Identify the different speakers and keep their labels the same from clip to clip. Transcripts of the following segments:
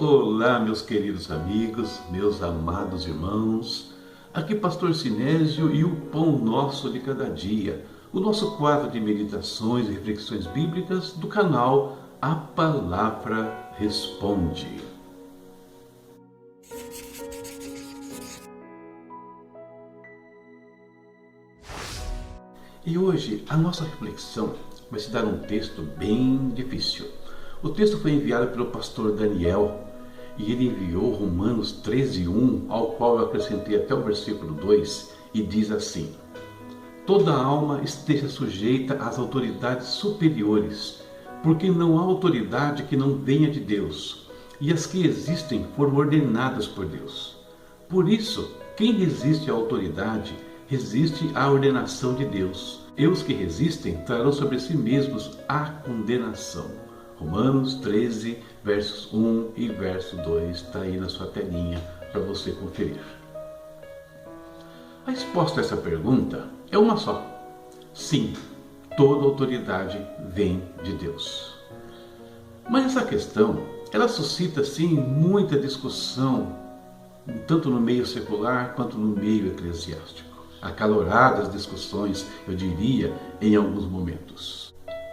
Speaker 1: Olá, meus queridos amigos, meus amados irmãos. Aqui Pastor Sinésio e o Pão Nosso de Cada Dia, o nosso quadro de meditações e reflexões bíblicas do canal A Palavra Responde. E hoje a nossa reflexão vai se dar um texto bem difícil. O texto foi enviado pelo pastor Daniel e ele enviou Romanos 13:1, ao qual eu acrescentei até o versículo 2, e diz assim: toda alma esteja sujeita às autoridades superiores, porque não há autoridade que não venha de Deus, e as que existem foram ordenadas por Deus. Por isso, quem resiste à autoridade, resiste à ordenação de Deus, e os que resistem trarão sobre si mesmos a condenação. Romanos 13, versos 1 e verso 2, está aí na sua telinha para você conferir. A resposta a essa pergunta é uma só. Sim, toda autoridade vem de Deus. Mas essa questão, ela suscita sim muita discussão, tanto no meio secular quanto no meio eclesiástico. Acaloradas discussões, eu diria, em alguns momentos.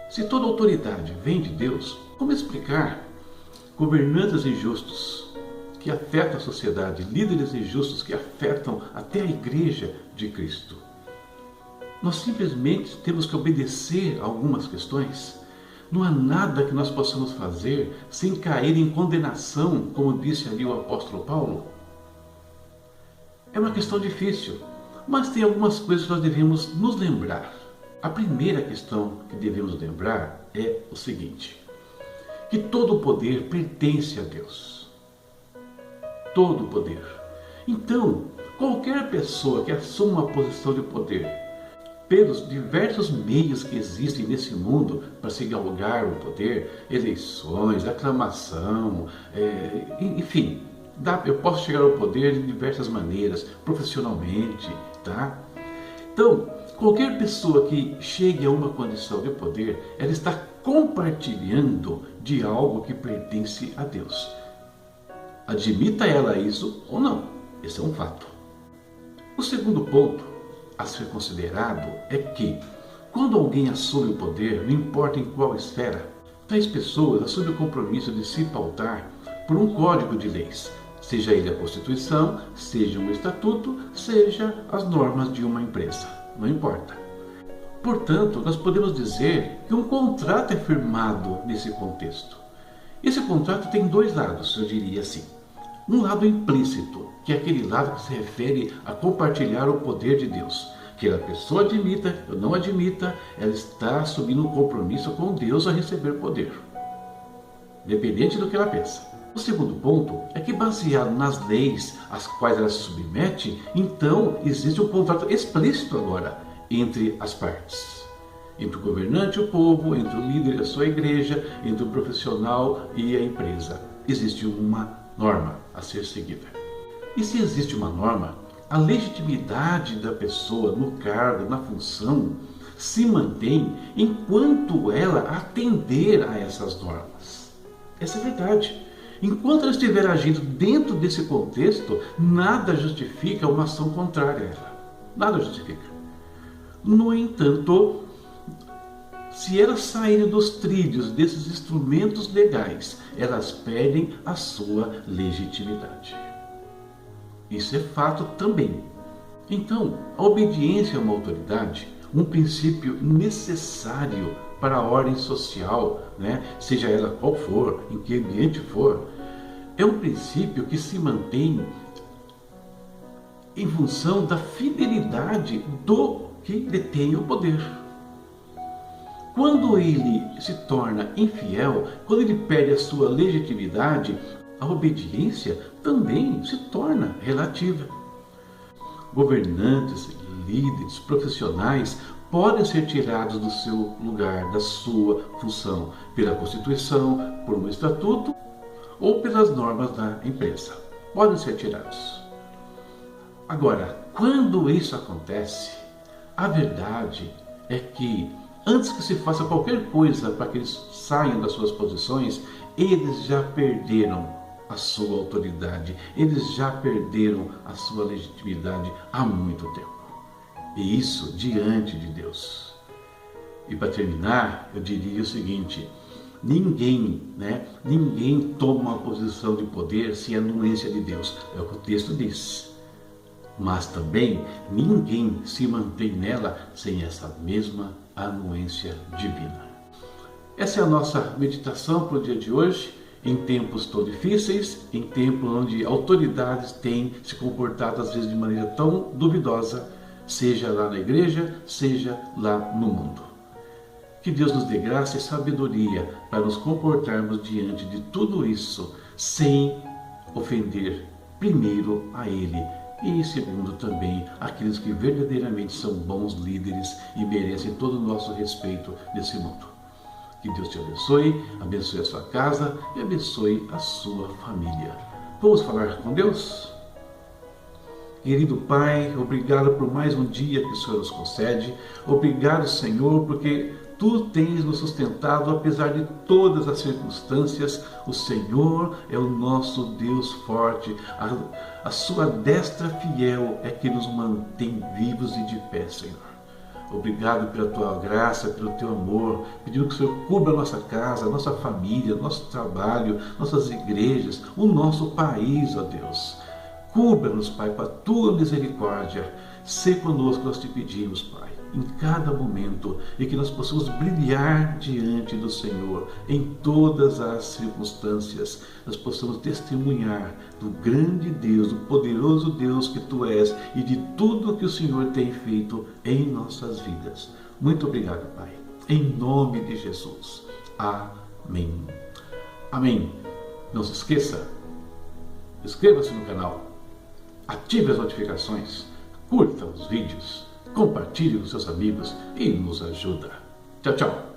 Speaker 1: Se toda autoridade vem de Deus, como explicar governantes injustos que afetam a sociedade, líderes injustos que afetam até a igreja de Cristo? Nós simplesmente temos que obedecer a algumas questões. Não há nada que nós possamos fazer sem cair em condenação, como disse ali o apóstolo Paulo. É uma questão difícil, mas tem algumas coisas que nós devemos nos lembrar. A primeira questão que devemos lembrar é o seguinte: que todo o poder pertence a Deus. Todo o poder. Então, qualquer pessoa que assuma uma posição de poder, pelos diversos meios que existem nesse mundo para se galgar o poder, eleições, aclamação, enfim, eu posso chegar ao poder de diversas maneiras, profissionalmente, tá? Então, qualquer pessoa que chegue a uma condição de poder, ela está compartilhando de algo que pertence a Deus. Admita ela isso ou não, esse é um fato. O segundo ponto a ser considerado é que, quando alguém assume o poder, não importa em qual esfera, tais pessoas assumem o compromisso de se pautar por um código de leis, seja ele a Constituição, seja um estatuto, seja as normas de uma empresa. Não importa. Portanto, nós podemos dizer que um contrato é firmado nesse contexto. Esse contrato tem dois lados, eu diria assim. Um lado implícito, que é aquele lado que se refere a compartilhar o poder de Deus. Que a pessoa admita ou não admita, ela está assumindo um compromisso com Deus a receber poder, independente do que ela pensa. O segundo ponto é que, baseado nas leis às quais ela se submete, então existe um contrato explícito agora entre as partes. Entre o governante e o povo, entre o líder e a sua igreja, entre o profissional e a empresa. Existe uma norma a ser seguida. E se existe uma norma, a legitimidade da pessoa no cargo, na função, se mantém enquanto ela atender a essas normas. Essa é a verdade. Enquanto ela estiver agindo dentro desse contexto, nada justifica uma ação contrária a ela. Nada justifica. No entanto, se elas saírem dos trilhos desses instrumentos legais, elas perdem a sua legitimidade. Isso é fato também. Então, a obediência a uma autoridade, um princípio necessário para a ordem social, seja ela qual for, em que ambiente for, é um princípio que se mantém em função da fidelidade do que detém o poder. Quando ele se torna infiel, quando ele perde a sua legitimidade, a obediência também se torna relativa. Governantes, líderes, profissionais podem ser tirados do seu lugar, da sua função, pela Constituição, por um estatuto ou pelas normas da empresa. Podem ser tirados. Agora, quando isso acontece, a verdade é que, antes que se faça qualquer coisa para que eles saiam das suas posições, eles já perderam a sua autoridade, eles já perderam a sua legitimidade há muito tempo. E isso diante de Deus. E para terminar, eu diria o seguinte: ninguém toma uma posição de poder sem a anuência de Deus. É o que o texto diz. Mas também ninguém se mantém nela sem essa mesma anuência divina. Essa é a nossa meditação para o dia de hoje, em tempos tão difíceis, em tempos onde autoridades têm se comportado às vezes de maneira tão duvidosa, seja lá na igreja, seja lá no mundo. Que Deus nos dê graça e sabedoria para nos comportarmos diante de tudo isso, sem ofender primeiro a Ele e segundo também aqueles que verdadeiramente são bons líderes e merecem todo o nosso respeito nesse mundo. Que Deus te abençoe, abençoe a sua casa e abençoe a sua família. Vamos falar com Deus? Querido Pai, obrigado por mais um dia que o Senhor nos concede. Obrigado, Senhor, porque Tu tens nos sustentado apesar de todas as circunstâncias. O Senhor é o nosso Deus forte. A sua destra fiel é que nos mantém vivos e de pé, Senhor. Obrigado pela Tua graça, pelo Teu amor. Pedimos que o Senhor cubra a nossa casa, a nossa família, nosso trabalho, nossas igrejas, o nosso país, ó Deus. Cubra-nos, Pai, com a Tua misericórdia. Sê conosco, nós te pedimos, Pai, em cada momento, e que nós possamos brilhar diante do Senhor em todas as circunstâncias. Nós possamos testemunhar do grande Deus, do poderoso Deus que Tu és e de tudo que o Senhor tem feito em nossas vidas. Muito obrigado, Pai. Em nome de Jesus. Amém. Amém. Não se esqueça, inscreva-se no canal, ative as notificações, curta os vídeos, compartilhe com seus amigos e nos ajuda. Tchau, tchau.